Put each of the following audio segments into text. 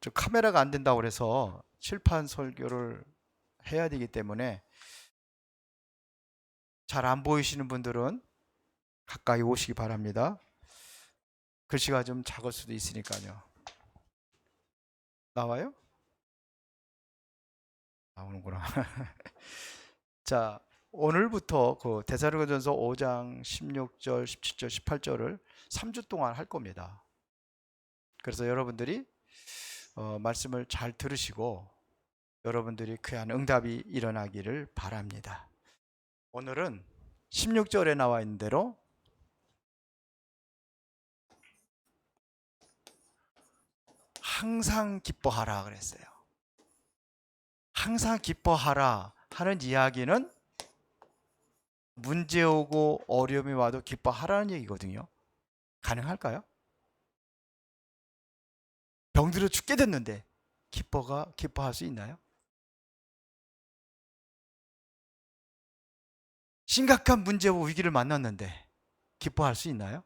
저 카메라가 안 된다고 그래서 칠판 설교를 해야 되기 때문에 잘 안 보이시는 분들은 가까이 오시기 바랍니다. 글씨가 좀 작을 수도 있으니까요. 나와요? 나오는구나. 자, 오늘부터 그 데살로니가전서 5장 16절, 17절, 18절을 3주 동안 할 겁니다. 그래서 여러분들이 말씀을 잘 들으시고 여러분들이 귀한 응답이 일어나기를 바랍니다. 오늘은 16절에 나와 있는 대로 항상 기뻐하라 그랬어요. 항상 기뻐하라 하는 이야기는 문제 오고 어려움이 와도 기뻐하라는 얘기거든요. 가능할까요? 병들어 죽게 됐는데 기뻐할 수 있나요? 심각한 문제와 위기를 만났는데 기뻐할 수 있나요?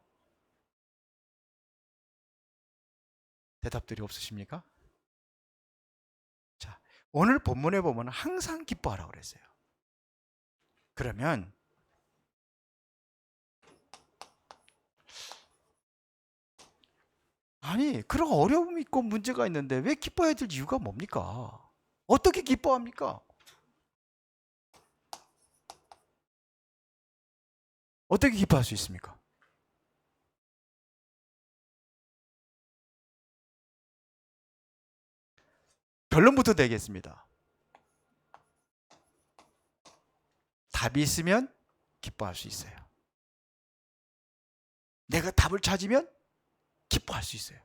대답들이 없으십니까? 자, 오늘 본문에 보면 항상 기뻐하라고 그랬어요. 그러면 아니, 그런 어려움이 있고 문제가 있는데 왜 기뻐해야 될 이유가 뭡니까? 어떻게 기뻐합니까? 어떻게 기뻐할 수 있습니까? 결론부터 내겠습니다. 답이 있으면 기뻐할 수 있어요. 내가 답을 찾으면 기뻐할 수 있어요.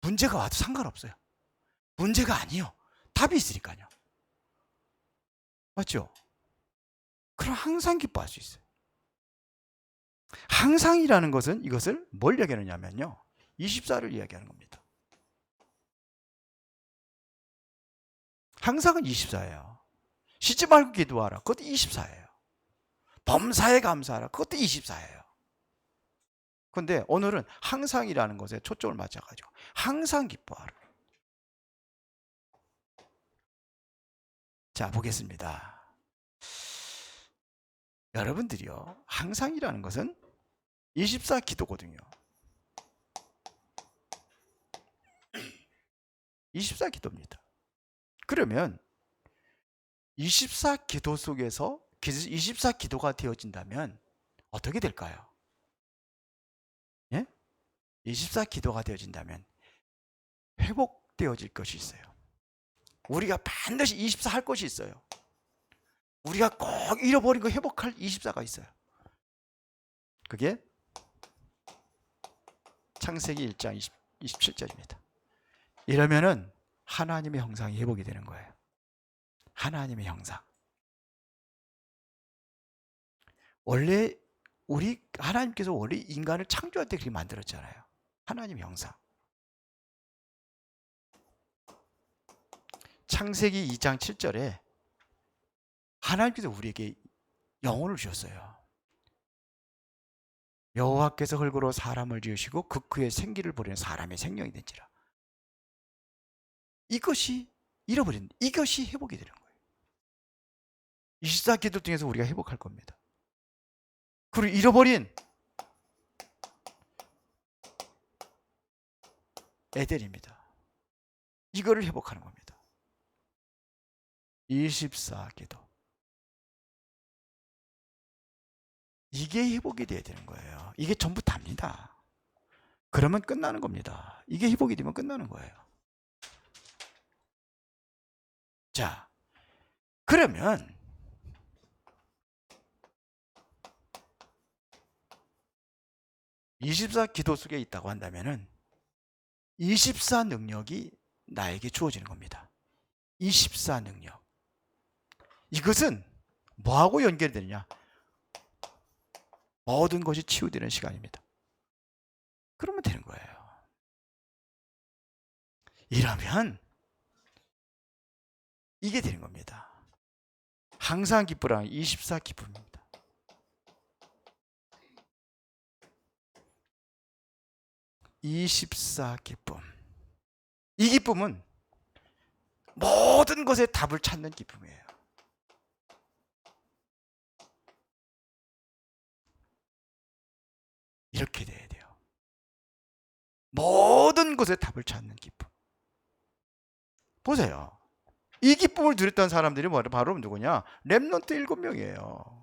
문제가 와도 상관없어요. 문제가 아니요. 답이 있으니까요. 맞죠? 그럼 항상 기뻐할 수 있어요. 항상이라는 것은 이것을 뭘 얘기하느냐면요. 24를 이야기하는 겁니다. 항상은 24예요. 쉬지 말고 기도하라. 그것도 24예요. 범사에 감사하라. 그것도 24예요. 근데 오늘은 항상이라는 것에 초점을 맞춰가지고 항상 기뻐하라. 자, 보겠습니다. 여러분들이요, 항상이라는 것은 24 기도거든요. 24 기도입니다. 그러면 24 기도 속에서 24 기도가 되어진다면 어떻게 될까요? 예? 24 기도가 되어진다면 회복되어질 것이 있어요. 우리가 반드시 24 할 것이 있어요. 우리가 꼭 잃어버린 거 회복할 24가 있어요. 그게 창세기 1장 27절입니다. 이러면은 하나님의 형상이 회복이 되는 거예요. 하나님의 형상. 원래 하나님께서 원래 인간을 창조할 때 그렇게 만들었잖아요. 하나님의 형상. 창세기 2장 7절에 하나님께서 우리에게 영혼을 주셨어요. 여호와께서 흙으로 사람을 지으시고 그 그의 생기를 보내는 사람의 생명이 된지라. 이것이 잃어버린 이것이 회복이 되는 거예요. 24 기도 중에서 우리가 회복할 겁니다. 그리고 잃어버린 에덴입니다. 이거를 회복하는 겁니다. 24 기도. 이게 회복이 돼야 되는 거예요. 이게 전부 답니다. 그러면 끝나는 겁니다. 이게 회복이 되면 끝나는 거예요. 자, 그러면 24 기도 속에 있다고 한다면은 24 능력이 나에게 주어지는 겁니다. 24 능력. 이것은 뭐하고 연결이 되느냐? 모든 것이 치유되는 시간입니다. 그러면 되는 거예요. 이러면 이게 되는 겁니다. 항상 기쁘라는 24 기쁨입니다. 24 기쁨. 이 기쁨은 모든 것에 답을 찾는 기쁨이에요. 이렇게 돼야 돼요. 모든 것에 답을 찾는 기쁨. 보세요. 이 기쁨을 누렸던 사람들이 바로 누구냐? 렘넌트 7명이에요.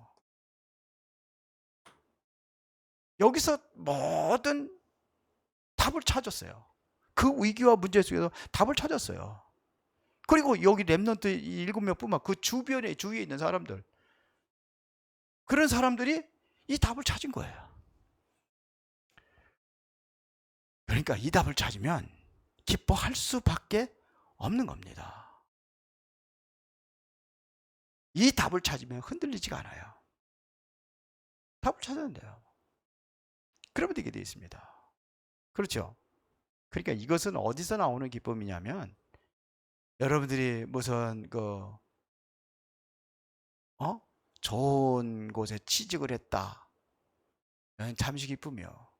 여기서 모든 답을 찾았어요. 그 위기와 문제 속에서 답을 찾았어요. 그리고 여기 렘넌트 7명뿐만 그 주위에 있는 사람들, 그런 사람들이 이 답을 찾은 거예요. 그러니까 이 답을 찾으면 기뻐할 수밖에 없는 겁니다. 이 답을 찾으면 흔들리지가 않아요. 답을 찾아야 돼요. 그러면 되게 되어 있습니다. 그렇죠? 그러니까 이것은 어디서 나오는 기쁨이냐면, 여러분들이 무슨 좋은 곳에 취직을 했다, 잠시 기쁨이요.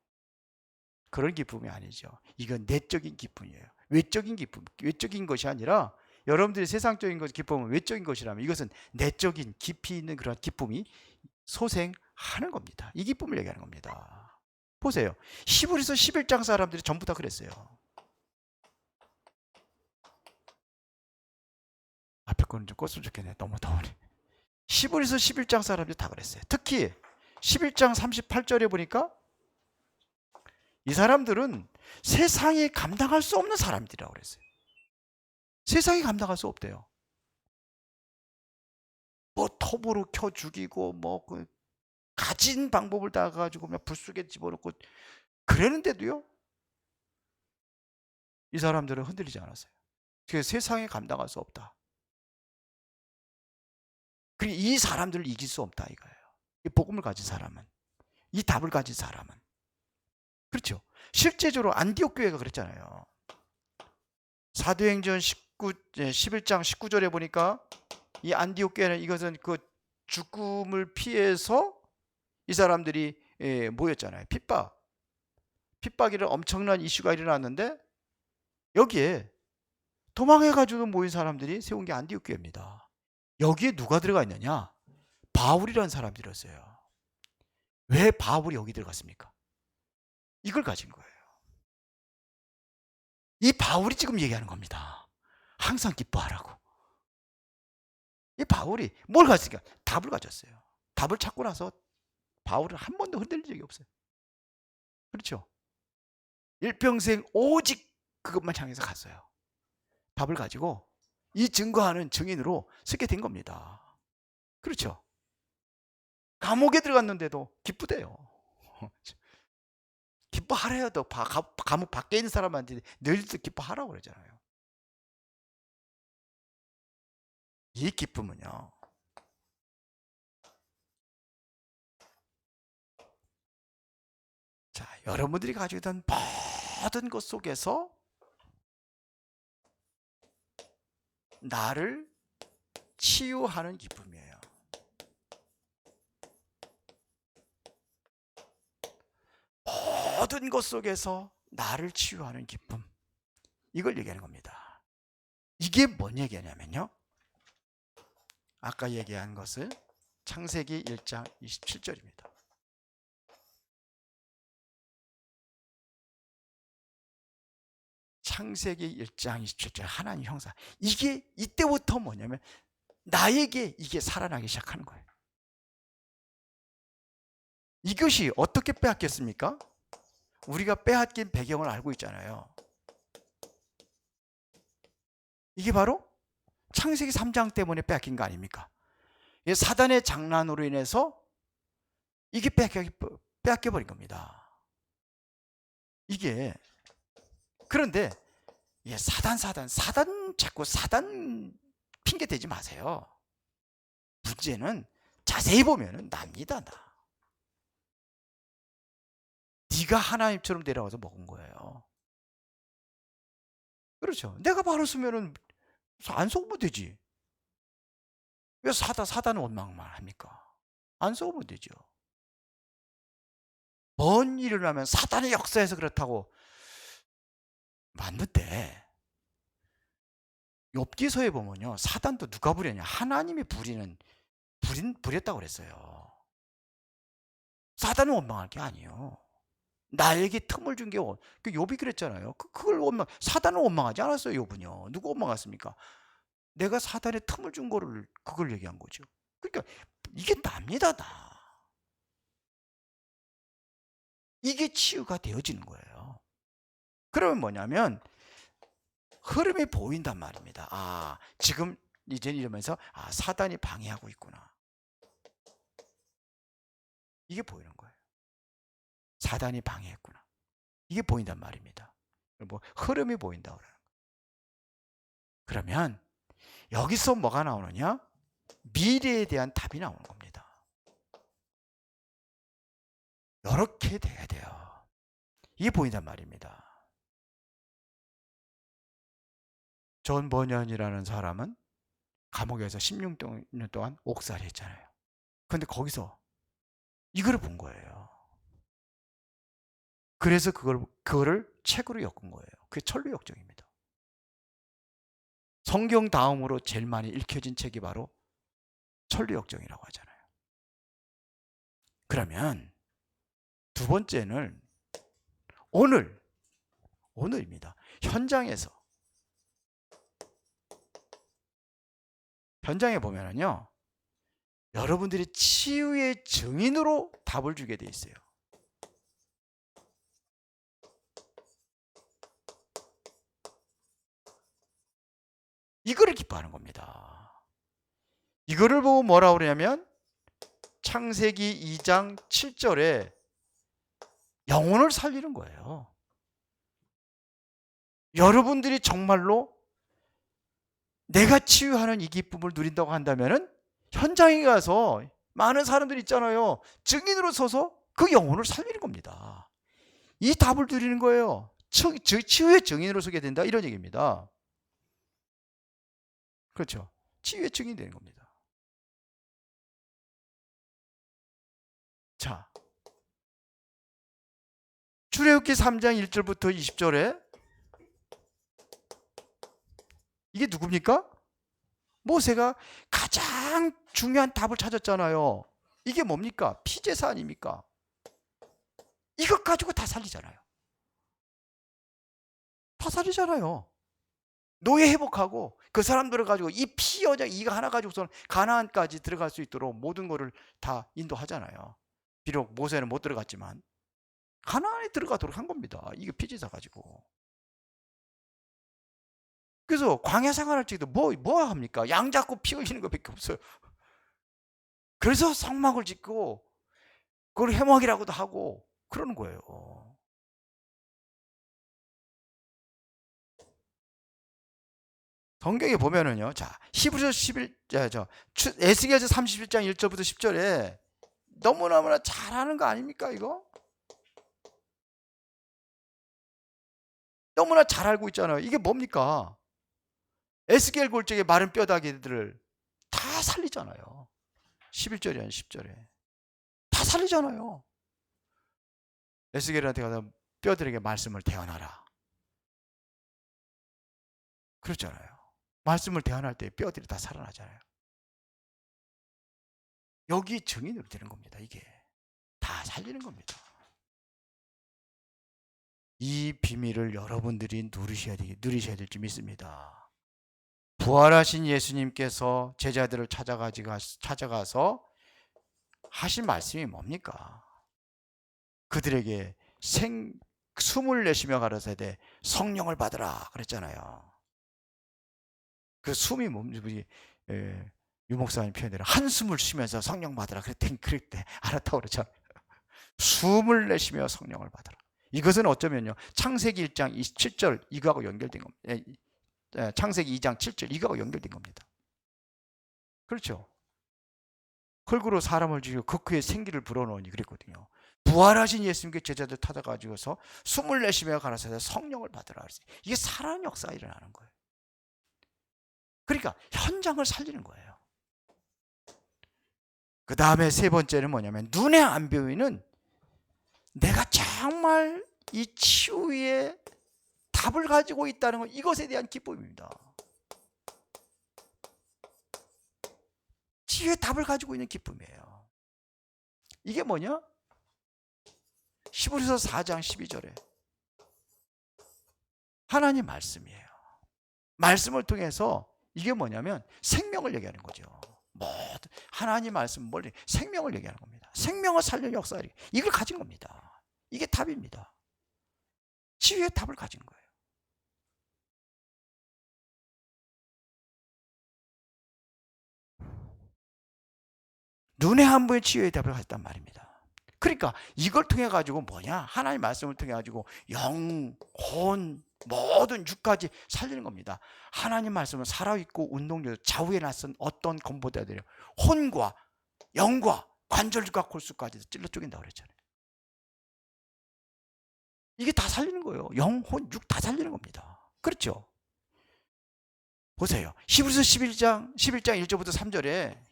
그런 기쁨이 아니죠. 이건 내적인 기쁨이에요. 외적인 기쁨, 외적인 것이 아니라, 여러분들이 세상적인 기쁨은 외적인 것이라면, 이것은 내적인 깊이 있는 그런 기쁨이 소생하는 겁니다. 이 기쁨을 얘기하는 겁니다. 보세요. 히브리서 11장 사람들이 전부 다 그랬어요. 앞에 거는 좀 껐으면 좋겠네. 너무 더우네. 히브리서 11장 사람들이 다 그랬어요. 특히 11장 38절에 보니까 이 사람들은 세상이 감당할 수 없는 사람들이라고 그랬어요. 세상이 감당할 수 없대요. 뭐 톱으로 켜 죽이고 그 가진 방법을 다 가지고 그냥 불 속에 집어넣고 그랬는데도요, 이 사람들은 흔들리지 않았어요. 그래서 세상에 감당할 수 없다. 그리고 이 사람들을 이길 수 없다 이거예요. 이 복음을 가진 사람은, 이 답을 가진 사람은. 그렇죠. 실제적으로 안디옥 교회가 그랬잖아요. 사도행전 11장 19절에 보니까 이 안디옥 교회는 이것은 그 죽음을 피해서 이 사람들이 모였잖아요. 핍박이라는 엄청난 이슈가 일어났는데, 여기에 도망해가지고 모인 사람들이 세운 게 안디옥 교회입니다. 여기에 누가 들어가 있느냐? 바울이라는 사람들이었어요. 왜 바울이 여기 들어갔습니까? 이걸 가진 거예요. 이 바울이 지금 얘기하는 겁니다. 항상 기뻐하라고. 이 바울이 뭘 가졌을까? 답을 가졌어요. 답을 찾고 나서 바울은 한 번도 흔들린 적이 없어요. 그렇죠? 일평생 오직 그것만 향해서 갔어요. 답을 가지고 이 증거하는 증인으로 서게 된 겁니다. 그렇죠? 감옥에 들어갔는데도 기쁘대요. 기뻐하래요. 또 감옥 밖에 있는 사람한테 늘 기뻐하라고 그러잖아요. 이 기쁨은요, 자, 여러분들이 가지고 있던 모든 것 속에서 나를 치유하는 기쁨이에요. 모든 것 속에서 나를 치유하는 기쁨, 이걸 얘기하는 겁니다. 이게 뭔 얘기냐면요, 아까 얘기한 것을 창세기 1장 27절입니다. 창세기 1장 27절 하나님 형상, 이게 이때부터 뭐냐면 나에게 이게 살아나기 시작하는 거예요. 이것이 어떻게 빼앗겼습니까? 우리가 빼앗긴 배경을 알고 있잖아요. 이게 바로 창세기 3장 때문에 빼앗긴 거 아닙니까? 사단의 장난으로 인해서 이게 빼앗겨버린 겁니다. 이게, 그런데 사단 자꾸 사단 핑계 대지 마세요. 문제는 자세히 보면 납니다. 네가 하나님처럼 내려와서 먹은 거예요. 그렇죠. 내가 바로 쓰면은 안 속으면 되지. 왜 사단은 원망만 합니까? 안 속으면 되죠. 뭔 일을 하면 사단의 역사에서 그렇다고 맞는데, 욥기서에 보면요, 사단도 누가 부렸냐? 하나님이 부렸다고 그랬어요. 사단은 원망할 게 아니에요. 나에게 틈을 준 게 욥이 그랬잖아요. 그걸 사단은 원망하지 않았어요. 욥은요. 누가 원망했습니까? 내가 사단에 틈을 준 거를 그걸 얘기한 거죠. 그러니까 이게 납니다, 다. 이게 치유가 되어지는 거예요. 그러면 뭐냐면 흐름이 보인단 말입니다. 아, 지금 이제 이러면서 사단이 방해하고 있구나. 이게 보이는 거예요. 사단이 방해했구나. 이게 보인단 말입니다. 뭐 흐름이 보인다고 그러는 거예요. 그러면 여기서 뭐가 나오느냐? 미래에 대한 답이 나오는 겁니다. 이렇게 돼야 돼요. 이게 보인단 말입니다. 존 버년이라는 사람은 감옥에서 16년 동안 옥살이 했잖아요. 근데 거기서 이거를 본 거예요. 그래서 그거를 책으로 엮은 거예요. 그게 천루역정입니다. 성경 다음으로 제일 많이 읽혀진 책이 바로 천루역정이라고 하잖아요. 그러면 두 번째는 오늘입니다. 현장에 보면은요, 여러분들이 치유의 증인으로 답을 주게 돼 있어요. 이거를 기뻐하는 겁니다. 이거를 보고 뭐라고 그러냐면 창세기 2장 7절에 영혼을 살리는 거예요. 여러분들이 정말로 내가 치유하는 이 기쁨을 누린다고 한다면은 현장에 가서 많은 사람들이 있잖아요. 증인으로 서서 그 영혼을 살리는 겁니다. 이 답을 누리는 거예요. 치유의 증인으로 서게 된다, 이런 얘기입니다. 그렇죠. 치유의 증인이 되는 겁니다. 자, 출애굽기 3장 1절부터 20절에 이게 누굽니까? 모세가 가장 중요한 답을 찾았잖아요. 이게 뭡니까? 피제사 아닙니까? 이것 가지고 다 살리잖아요. 다 살리잖아요. 노예 회복하고 그 사람들을 가지고 이 피여자 이거 하나 가지고서는 가나안까지 들어갈 수 있도록 모든 거를 다 인도하잖아요. 비록 모세는 못 들어갔지만 가나안에 들어가도록 한 겁니다. 이게 피제사 가지고. 그래서 광야 생활할 적에도 뭐 합니까? 양 잡고 피 흘리는 것밖에 없어요. 그래서 성막을 짓고 그걸 회막이라고도 하고 그러는 거예요. 성경에 보면은요. 자, 히브리서 11, 에스겔서 31장 1절부터 10절에 너무너무나 잘하는 거 아닙니까, 이거? 너무나 잘 알고 있잖아요. 이게 뭡니까? 에스겔 골짜기의 마른 뼈다귀들을 다 살리잖아요. 11절이 아니 10절에. 다 살리잖아요. 에스겔한테 가서 뼈들에게 말씀을 대언하라. 그렇잖아요. 말씀을 대언할 때 뼈들이 다 살아나잖아요. 여기 증인으로 되는 겁니다. 이게 다 살리는 겁니다. 이 비밀을 여러분들이 누리셔야 될지 믿습니다. 부활하신 예수님께서 제자들을 찾아가서 하신 말씀이 뭡니까? 그들에게 숨을 내쉬며 가라사대 성령을 받으라 그랬잖아요. 그 숨이 뭔지 유목사님 표현대로 한숨을 쉬면서 성령 받으라 그랬대 알았다고 그러잖아요. 숨을 내쉬며 성령을 받으라. 이것은 어쩌면요 창세기 1장 27절 이거하고 연결된 겁니다. 창세기 2장 7절 이거하고 연결된 겁니다. 그렇죠. 흙으로 사람을 지으고 그 생기를 불어넣으니 그랬거든요. 부활하신 예수님께 제자들 찾아가지고서 숨을 내쉬며 가라사대 성령을 받으라 그랬어요. 이게 살아난 역사가 일어나는 거예요. 그러니까 현장을 살리는 거예요. 그 다음에 세 번째는 뭐냐면 눈에 안 보이는 내가 정말 이 치유의 답을 가지고 있다는 것, 이것에 대한 기쁨입니다. 치유의 답을 가지고 있는 기쁨이에요. 이게 뭐냐? 히브리서 4장 12절에 하나님 말씀이에요. 말씀을 통해서 이게 뭐냐면 생명을 얘기하는 거죠. 모든 하나님 말씀은 뭘 생명을 얘기하는 겁니다. 생명을 살려 역사를 이걸 가진 겁니다. 이게 답입니다. 치유의 답을 가진 거예요. 눈에 안 보이는 치유의 답을 가졌단 말입니다. 그러니까 이걸 통해 가지고 뭐냐? 하나님의 말씀을 통해 가지고 영, 혼, 모든 육까지 살리는 겁니다. 하나님 말씀은 살아있고 운동력, 좌우에 낯선 어떤 검보다도 혼과 영과 관절과 골수까지도 찔러 쪼갠다고 그랬잖아요. 이게 다 살리는 거예요. 영, 혼, 육 다 살리는 겁니다. 그렇죠? 보세요. 히브리서 11장 1절부터 3절에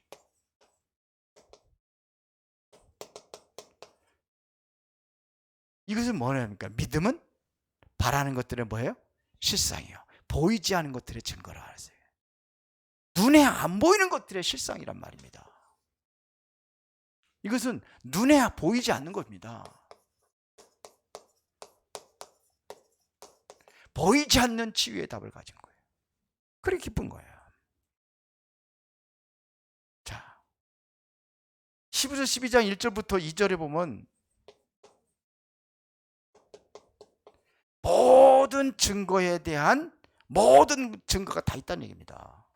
이것은 뭐랍니까? 믿음은 바라는 것들은 뭐예요? 실상이요. 보이지 않은 것들의 증거라 하세요. 눈에 안 보이는 것들의 실상이란 말입니다. 이것은 눈에 보이지 않는 겁니다. 보이지 않는 치유의 답을 가진 거예요. 그래 기쁜 거예요. 자, 히브리서 12장 1절부터 2절에 보면 모든 증거에 대한 모든 증거가 다 있다는 얘기입니다.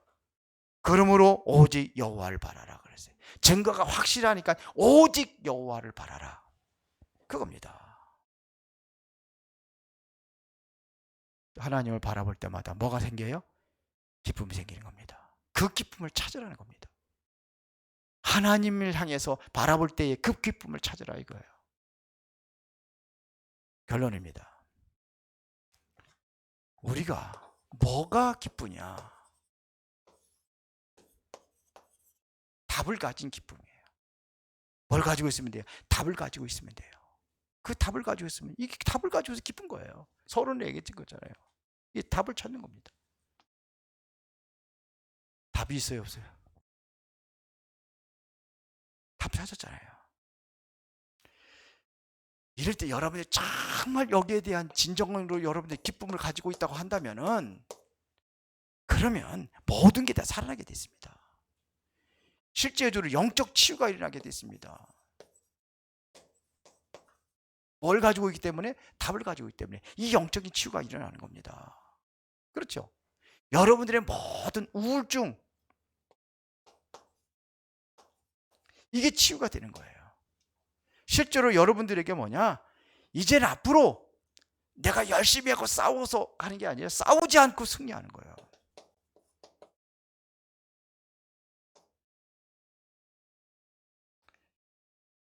그러므로 오직 여호와를 바라라 그랬어요. 증거가 확실하니까 오직 여호와를 바라라. 그겁니다. 하나님을 바라볼 때마다 뭐가 생겨요? 기쁨이 생기는 겁니다. 그 기쁨을 찾으라는 겁니다. 하나님을 향해서 바라볼 때의 그 기쁨을 찾으라 이거예요. 결론입니다. 우리가 뭐가 기쁘냐? 답을 가진 기쁨이에요. 뭘 가지고 있으면 돼요? 답을 가지고 있으면 돼요. 그 답을 가지고 있으면 이 답을 가지고서 기쁜 거예요. 서로는 얘기했던 거잖아요. 이 답을 찾는 겁니다. 답이 있어요, 없어요? 답 찾았잖아요. 이럴 때 여러분이 정말 여기에 대한 진정으로 여러분들이 기쁨을 가지고 있다고 한다면은 그러면 모든 게 다 살아나게 됐습니다. 실제적으로 영적 치유가 일어나게 됐습니다. 뭘 가지고 있기 때문에? 답을 가지고 있기 때문에 이 영적인 치유가 일어나는 겁니다. 그렇죠? 여러분들의 모든 우울증 이게 치유가 되는 거예요. 실제로 여러분들에게 뭐냐? 이제는 앞으로 내가 열심히 하고 싸워서 하는 게 아니라 싸우지 않고 승리하는 거예요.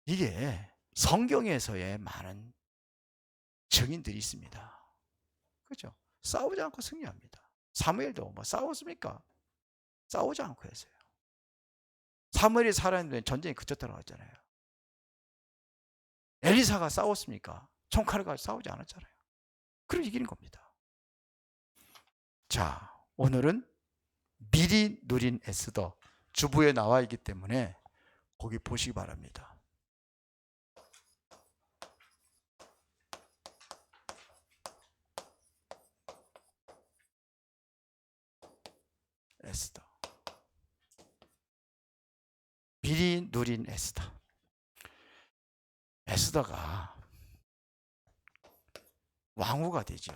이게 성경에서의 많은 증인들이 있습니다. 그렇죠? 싸우지 않고 승리합니다. 사무엘도 뭐 싸웠습니까? 싸우지 않고 했어요. 사무엘이 살아있는데 전쟁이 그쳤다고 했잖아요. 엘리사가 싸웠습니까? 총칼을 가지고 싸우지 않았잖아요. 그럼 이기는 겁니다. 자, 오늘은 미리 누린 에스더 주부에 나와 있기 때문에 거기 보시기 바랍니다. 에스더. 미리 누린 에스더. 에스더가 왕후가 되죠.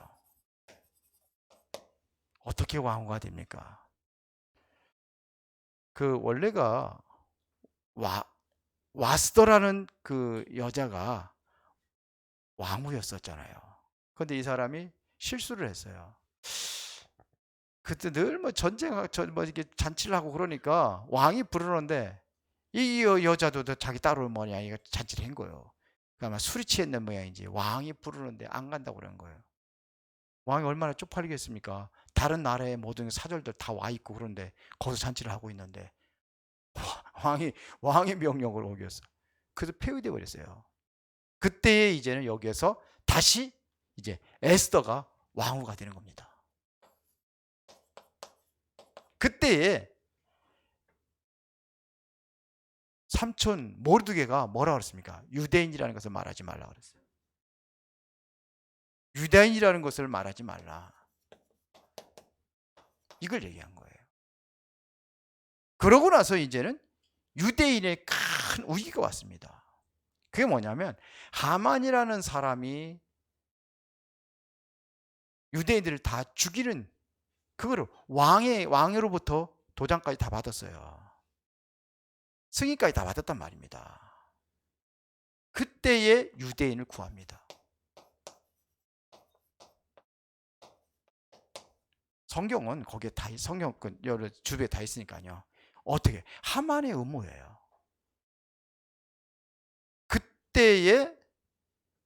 어떻게 왕후가 됩니까? 그 원래가 와스더라는 그 여자가 왕후였었잖아요. 그런데 이 사람이 실수를 했어요. 그때 늘 뭐 뭐 이렇게 잔치를 하고 그러니까 왕이 부르는데 이 여자도 자기 따로 뭐냐 이거 잔치를 한 거예요. 그러니까 술이 취했는 모양인지 왕이 부르는데 안 간다고 그런 거예요. 왕이 얼마나 쪽팔리겠습니까? 다른 나라의 모든 사절들 다 와 있고 그런데 거기서 잔치를 하고 있는데 왕의 명령을 어겼어. 그래서 폐위돼 버렸어요. 그때에 이제는 여기에서 다시 이제 에스더가 왕후가 되는 겁니다. 그때에 삼촌 모르드게가 뭐라 그랬습니까? 유대인이라는 것을 말하지 말라 그랬어요. 유대인이라는 것을 말하지 말라. 이걸 얘기한 거예요. 그러고 나서 이제는 유대인의 큰 위기가 왔습니다. 그게 뭐냐면 하만이라는 사람이 유대인들을 다 죽이는 그거를 왕으로부터 도장까지 다 받았어요. 승인까지 다 받았단 말입니다. 그때의 유대인을 구합니다. 성경은 거기에 다 성경 여러 주변에 다 있으니까요. 어떻게 하만의 음모예요. 그때의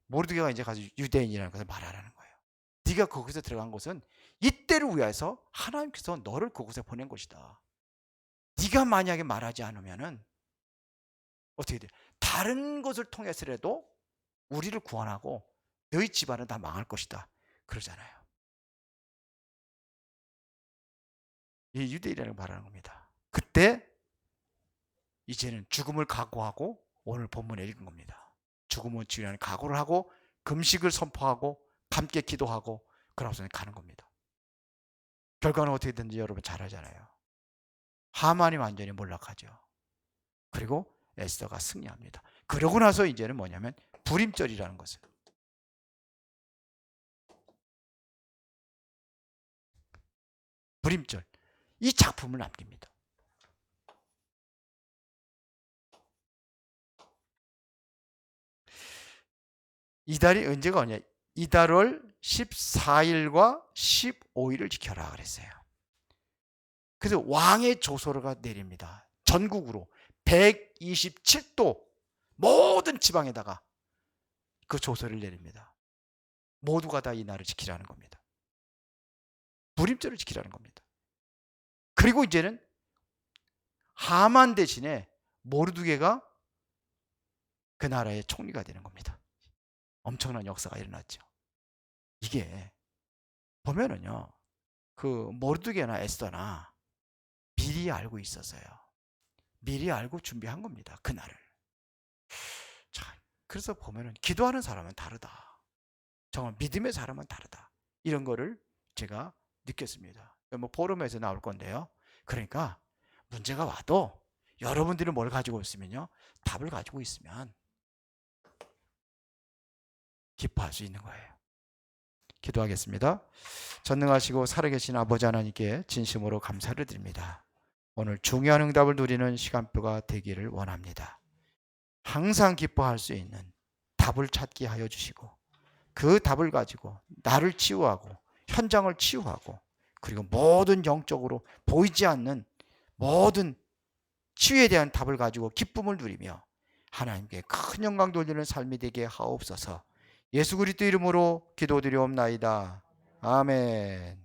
모르드게가 이제 가서 유대인이라는 것을 말하라는 거예요. 네가 거기서 들어간 것은 이때를 위해서 하나님께서 너를 그곳에 보낸 것이다. 네가 만약에 말하지 않으면은 어떻게 돼? 다른 것을 통해서라도 우리를 구원하고 너희 집안은 다 망할 것이다. 그러잖아요. 이 유대인이라는 말하는 겁니다. 그때 이제는 죽음을 각오하고 오늘 본문에 읽은 겁니다. 죽음을 지우려는 각오를 하고 금식을 선포하고 함께 기도하고 그러고서 가는 겁니다. 결과는 어떻게 되는지 여러분 잘 알잖아요. 하만이 완전히 몰락하죠. 그리고 에스더가 승리합니다. 그러고 나서 이제는 뭐냐면 불임절이라는 것을. 불임절. 이 작품을 남깁니다. 이달이 언제가 오냐? 이달월 14일과 15일을 지켜라 그랬어요. 그래서 왕의 조서가 내립니다. 전국으로 127도 모든 지방에다가 그 조서를 내립니다. 모두가 다 이 날을 지키라는 겁니다. 불임절을 지키라는 겁니다. 그리고 이제는 하만 대신에 모르드게가 그 나라의 총리가 되는 겁니다. 엄청난 역사가 일어났죠. 이게 보면은요, 그 모르드게나 에스더나 미리 알고 있었어요. 미리 알고 준비한 겁니다. 그날을. 자, 그래서 보면은 기도하는 사람은 다르다. 정말 믿음의 사람은 다르다. 이런 거를 제가 느꼈습니다. 뭐 포럼에서 나올 건데요. 그러니까 문제가 와도 여러분들이 뭘 가지고 있으면요, 답을 가지고 있으면 기뻐할 수 있는 거예요. 기도하겠습니다. 전능하시고 살아계신 아버지 하나님께 진심으로 감사를 드립니다. 오늘 중요한 응답을 누리는 시간표가 되기를 원합니다. 항상 기뻐할 수 있는 답을 찾게 하여 주시고 그 답을 가지고 나를 치유하고 현장을 치유하고 그리고 모든 영적으로 보이지 않는 모든 치유에 대한 답을 가지고 기쁨을 누리며 하나님께 큰 영광 돌리는 삶이 되게 하옵소서. 예수 그리스도 이름으로 기도드리옵나이다. 아멘.